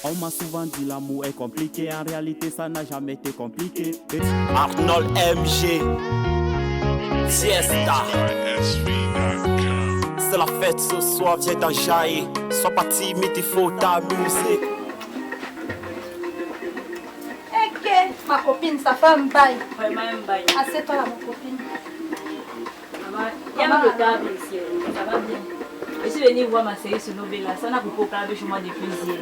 On m'a souvent dit l'amour est compliqué, en réalité ça n'a jamais été compliqué. Arnold MG, Siesta. C'est la fête ce soir, viens d'enjailler. Sois pas timide, il faut ta musique. Ok, ma copine, ça fait un bail. Vraiment un bail. Assieds-toi là, ma copine. Il y a le table ici, ça va bien. Je suis venue voir ma série sur Novella, ça n'a pas parlé chez moi depuis hier.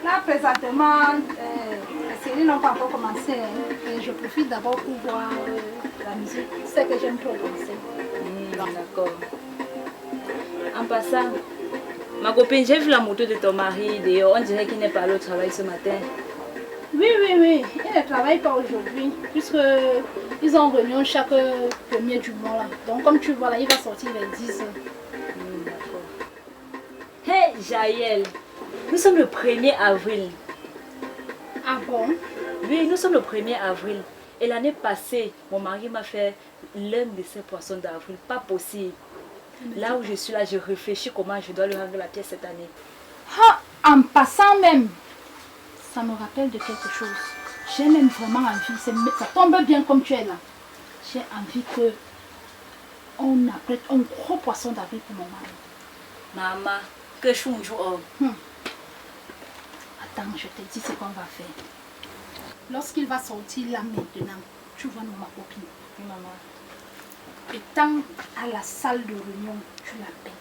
Là, présentement, les séries n'ont pas encore commencé. Et je profite d'abord pour voir la musique. C'est que j'aime trop danser. D'accord. En passant, ma copine, j'ai vu la moto de ton mari dehors. On dirait qu'il n'est pas allé au travail ce matin. Oui. Il ne travaille pas aujourd'hui, puisqu'ils ont réunion chaque premier du mois. Là. Donc, comme tu vois, là, il va sortir vers 10 heures. D'accord. Hey, Jaël, nous sommes le 1er avril. Ah bon? Oui, nous sommes le 1er avril. Et l'année passée, mon mari m'a fait l'un de ces poissons d'avril. Pas possible. Là où je suis là, je réfléchis comment je dois lui rendre la pièce cette année. Ah, en passant même, ça me rappelle de quelque chose. J'ai même vraiment envie, ça tombe bien comme tu es là. J'ai envie que on apprête un gros poisson d'avril pour mon mari. Maman, que je suis un jour. Attends, je te dis ce qu'on va faire. Lorsqu'il va sortir là maintenant, tu vois ma copine. Oui, maman. Étant à la salle de réunion, tu l'appelles.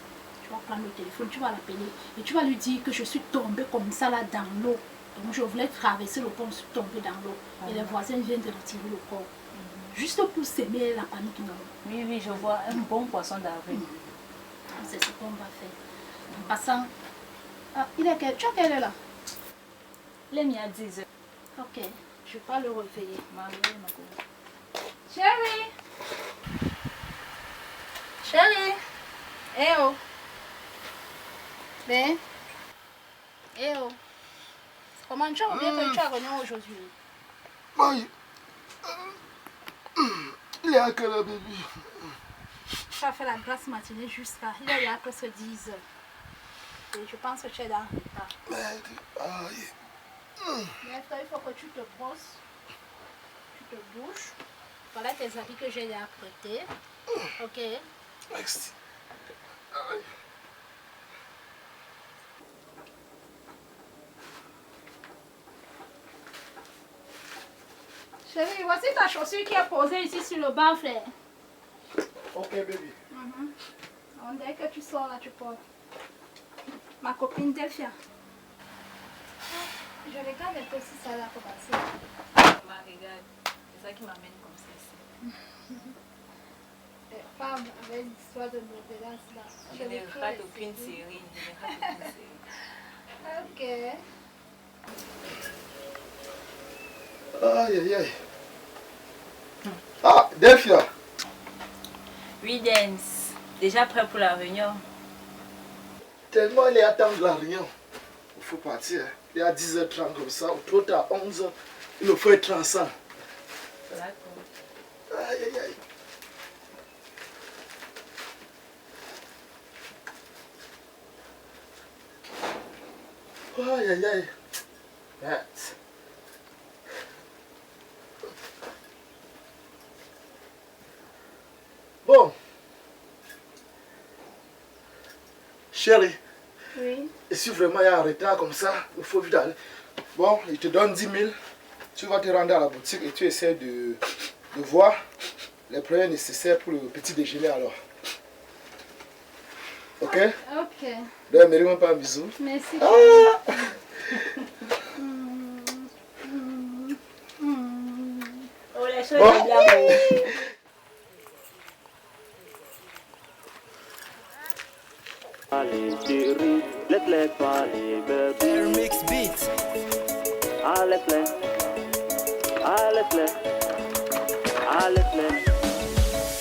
Tu vas prendre le téléphone, tu vas l'appeler et tu vas lui dire que je suis tombée comme ça là dans l'eau. Donc je voulais traverser le pont, je suis tombée dans l'eau. Et les voisins viennent de retirer le corps. Juste pour s'aimer la panique. Oui, je vois un bon poisson d'avril. C'est ce qu'on va faire. En passant, tu as quelle heure là? Il est mis à 10 heures. Ok, je ne vais pas le réveiller. Chérie! Chérie! Eh oh! Ben? Eh oh! Comment tu as oublié que tu as réunion aujourd'hui? Maï! Il est à quelle heure, bébé? Tu as fait la grasse matinée jusqu'à... Il y a presque 10 heures. Et je pense que tu es dans le retard. Aïe! Mais il faut que tu te brosses, tu te bouches. Voilà tes habits que j'ai apprêtés. Ok? Merci. Aïe. Chérie, voici ta chaussure qui est posée ici sur le banc, frère. Ok, bébé. Dès que tu sors là, tu portes. Ma copine Delphia. Je regarde un peu si ça va commencer. Maman, regarde. C'est ça qui m'amène comme ça ici. Les femmes avec l'histoire de novelas là. Je ne rate aucune série. Ok. Aïe. Ah, Delphia. Oui, Dance. Déjà prêt pour la réunion? Tellement il est à temps de la réunion. Il faut partir. Il est à 10h30 comme ça, ou trop tard, 11h. Il nous faut être ensemble. D'accord. Aïe. Bon. Chérie. Oui. Et si vraiment il y a un retard comme ça, il faut vite aller. Bon, il te donne 10 000. Tu vas te rendre à la boutique et tu essaies de voir les produits nécessaires pour le petit déjeuner alors. Ok? Ok. Donc, mérite pas un bisou. Merci. Ah! Oh, la chose Bon. est bien. Allez chérie, laisse-les parler, baby. Air Mix Beat. Laisse-les.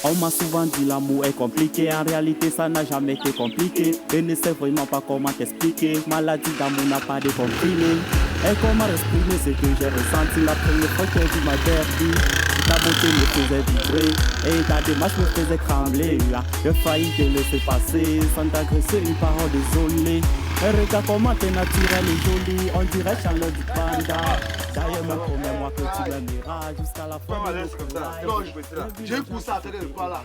On m'a souvent dit l'amour est compliqué, en réalité ça n'a jamais été compliqué. Je ne sais vraiment pas comment t'expliquer, maladie d'amour n'a pas de comprimé. Et comment exprimer ce que j'ai ressenti la première fois que tu m'as perdu. Ta beauté me faisait vibrer et ta démarche me faisait trembler. J'ai failli te laisser passer sans t'agresser une parole désolée. Et regarde comment t'es naturel et joli, on dirait Charles du Panda. D'ailleurs, me promets-moi que tu m'aimeras jusqu'à la fin de notre life. Non, j'ai eu pour ça à faire quelque part là.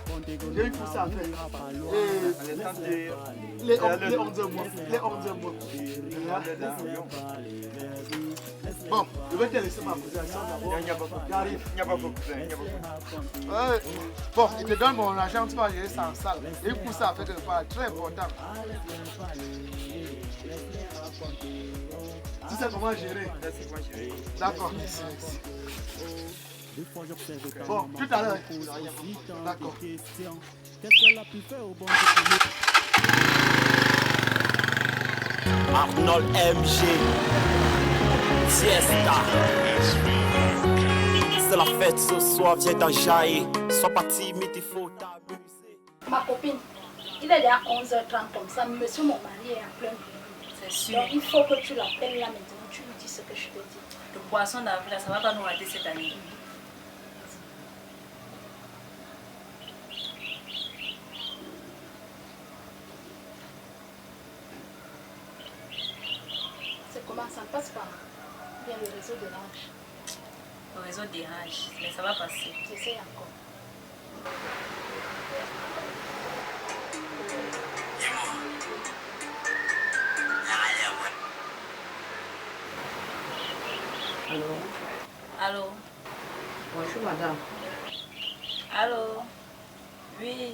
J'ai eu pour ça à faire. Les 11 mois. Les 11 mois. Bon, je vais te laisser ma position d'abord. J'arrive. Bon, je te donne mon argent, tu vas gérer ça en salle. J'ai eu pour ça à faire quelque part, très important. Tu sais comment gérer? D'accord, merci. Bon, tout à l'heure. D'accord. Qu'est-ce qu'elle a pu faire au bon Dieu? Arnold MG, Siesta. C'est la fête ce soir, viens t'enjailler. Sois pas timide, il faut t'amuser. Ma copine, il est déjà 11h30 comme ça, monsieur mon mari est en plein boulot. C'est sûr. Donc il faut que tu l'appelles là maintenant, tu lui dis ce que je te dis. Le poisson d'avril, ça ne va pas nous rater cette année. C'est comment ça passe par bien le réseau de l'âge. Le réseau dérange, mais ça va passer. J'essaie encore. Allô? Allô? Bonjour madame. Allô? Oui.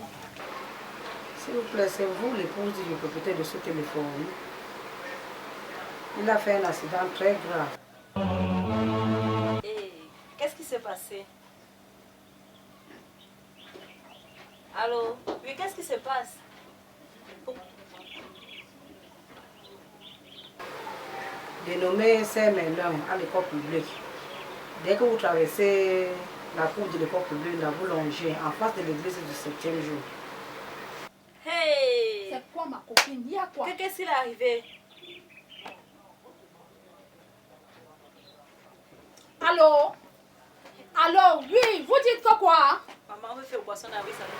S'il vous plaît, c'est vous l'épouse du propriétaire de ce téléphone. Il a fait un accident très grave. Et qu'est-ce qui s'est passé? Allô? Oui, qu'est-ce qui se passe? Dénommé Saint-Merlin à l'école publique. Dès que vous traversez la cour de l'école publique, la boulanger, en face de l'église du 7e jour. Hey! C'est quoi ma copine? Il y a quoi? Qu'est-ce qui est arrivé? Allô? Allô? Oui, vous dites que quoi? Maman veut faire le poisson d'avril, ça nous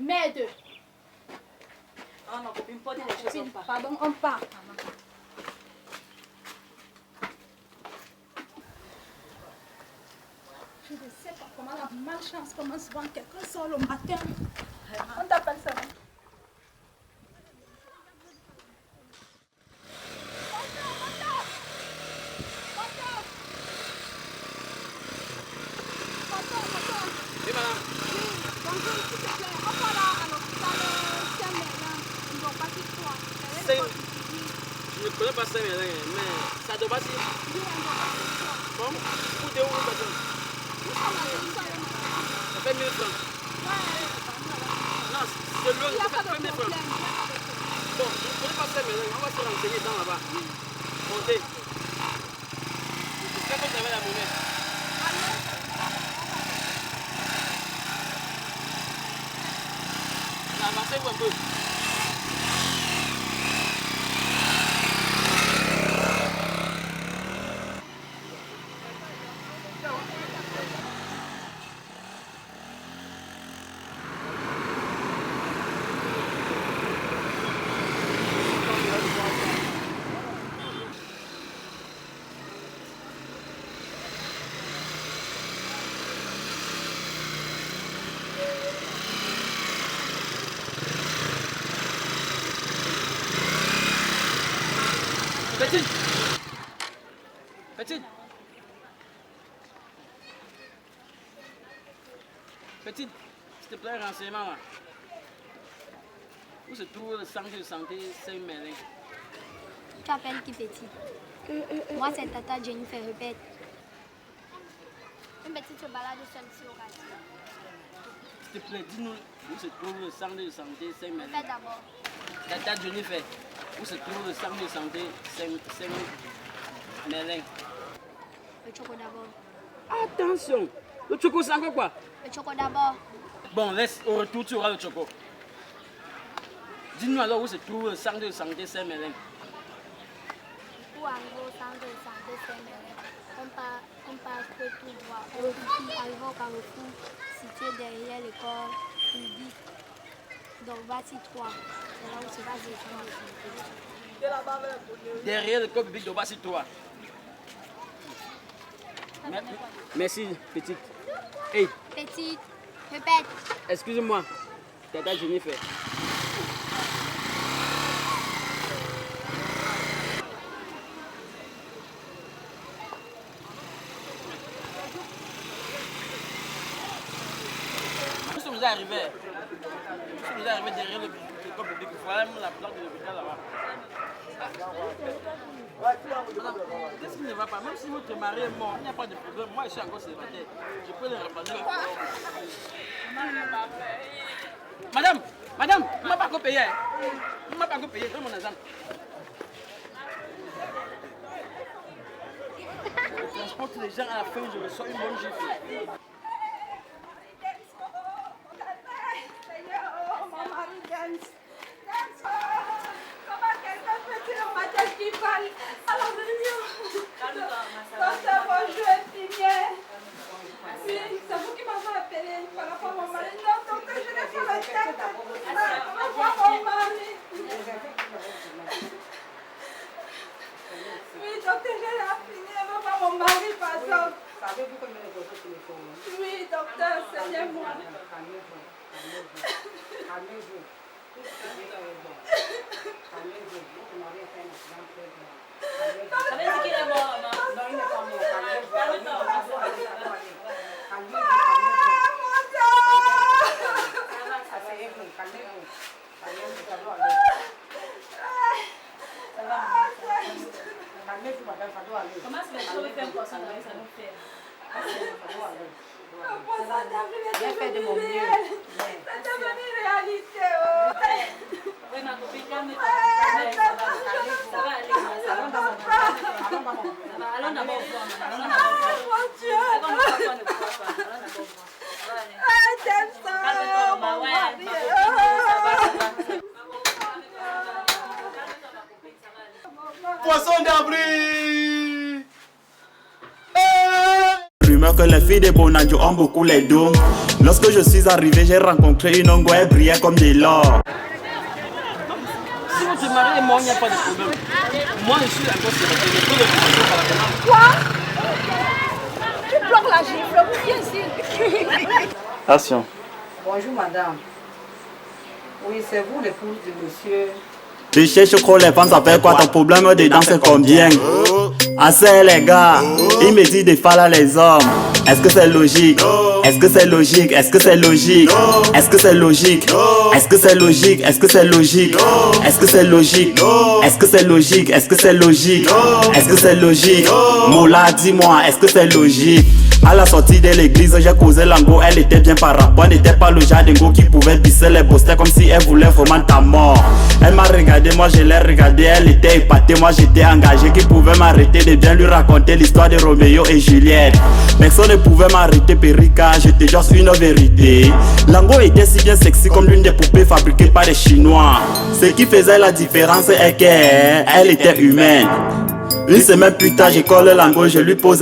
fait. Merde. Ah, ma copine, porte les choses Copine, pas. pardon, on part. Je ne sais pas comment la malchance commence souvent. Quelqu'un sort le matin. On t'appelle ça. Oui, madame. Bonjour, s'il te plaît. On va là à l'hôpital Saint-Merlin. Ils n'ont pas dit quoi. Je ne connais pas Saint-Merlin, mais ça doit passer. Bon, pour deux ou une personne. Ça fait 1000 francs. Non, c'est loin, ça fait 1000 francs. Bon, je ne connais pas Saint-Merlin, on va se renseigner dans là-bas. Montez. J'espère que vous avez la monnaie. Avancez-vous un peu. Petite. Petite. Petite, s'il te plaît, renseignement là. Où se trouve le centre de santé Saint-Merlin? Tu appelles qui petit? Moi, c'est Tata Jennifer, répète. Une petite se balade seule ici au quartier. S'il te plaît, dis-nous où se trouve le centre de santé Saint-Merlin. Répète d'abord. Tata Jennifer, où se trouve le centre de santé Saint-Merlin? Le choco d'abord. Attention, le choco c'est encore quoi? Le choco d'abord. Bon, laisse, au retour tu auras le choco. Dis-nous alors où se trouve le centre de santé Saint-Merlin. en gros, centre de santé Saint-Merlin. On passe tout droit. On arrive au carrefour situé derrière l'école publique. Donc, voici 3. C'est là où se passe les centres de santé. Derrière l'école publique de Bassi 3. Merci, petite. Hey, Petite, répète. excusez-moi. Tata Jennifer. Nous sommes arrivés derrière l'école publique. Voilà la plaque de l'hôpital là-bas. Madame, qu'est-ce qui ne va pas? Même si votre mari est mort, il n'y a pas de problème. Moi, je suis encore célibataire. Je peux le remplacer. Madame, on ne m'a pas encore payé. On ne m'a pas encore payé. Donne mon exemple. Je transporte les gens à la fin, je reçois une bonne gifle. Comment quelqu'un peut dire ma tête qui parle à la réunion? Docteur, bonjour, infirmière. Oui, c'est vous qui m'avez appelé par rapport à mon mari. Non, docteur, je n'ai pas la tête. Comment voir mon mari? Oui, docteur, je l'ai fini. Je veux voir mon mari, pardon. Savez-vous combien de votre téléphone? Oui, docteur, c'est moi. Calmez-vous. Savez-vous qu'il est mort, maman? Non, il n'est pas mort. Calmez-vous. Asseyez-vous, calmez-vous. Calmez-vous, ça doit aller. Calmez-vous, madame, ça doit aller. Comment est-ce que les choses font comme ça nous fait? Asseyez-vous, ça doit aller. J'ai fait de mon mieux. C'est devenu réalité. Oui, ma copine, calme-toi. Ça va aller. Allons d'abord. Allons d'abord voir, maman. Mon Dieu. Allons d'abord voir. Ça va aller. J'aime ça. Calme-toi, maman. Ouais, ma copine, ça va. Poisson d'abri. Rumeur que les filles de Bonadjo ont beaucoup les dons. Lorsque je suis arrivé, j'ai rencontré une ongo, elle brillait comme de l'or. Si votre mari est mort, il n'y a pas de problème. Moi, je suis encore célibataire. Je peux le remplacer par la commande. Quoi? Tu bloques la gifle, vous viens ici. Action. Bonjour, madame. Oui, c'est vous l'épouse de monsieur. Tu cherches quoi les femmes, ça fait quoi? Ton problème dedans c'est combien? Assez les gars, il me dit de faire les hommes. Est-ce que c'est logique? Est-ce que c'est logique? Est-ce que c'est logique? Est-ce que c'est logique? Est-ce que c'est logique? Est-ce que c'est logique? Est-ce que c'est logique? Est-ce que c'est logique? Est-ce que c'est logique? Est-ce que c'est logique? Moula, dis-moi, est-ce que c'est logique? À la sortie de l'église, j'ai causé l'ango, elle était bien par rapport. Elle n'était pas le genre d'engo qui pouvait bisser les bosters comme si elle voulait vraiment ta mort. Elle m'a regardé, moi je l'ai regardé, elle était épatée, moi j'étais engagé. Qui pouvait m'arrêter de bien lui raconter l'histoire de Roméo et Juliette? Personne ne pouvait m'arrêter, Périka, j'étais juste une vérité. L'ango était si bien sexy comme l'une des poupées fabriquées par les Chinois. Ce qui faisait la différence est qu'elle était humaine. Une semaine plus tard, je colle l'ango, je lui posais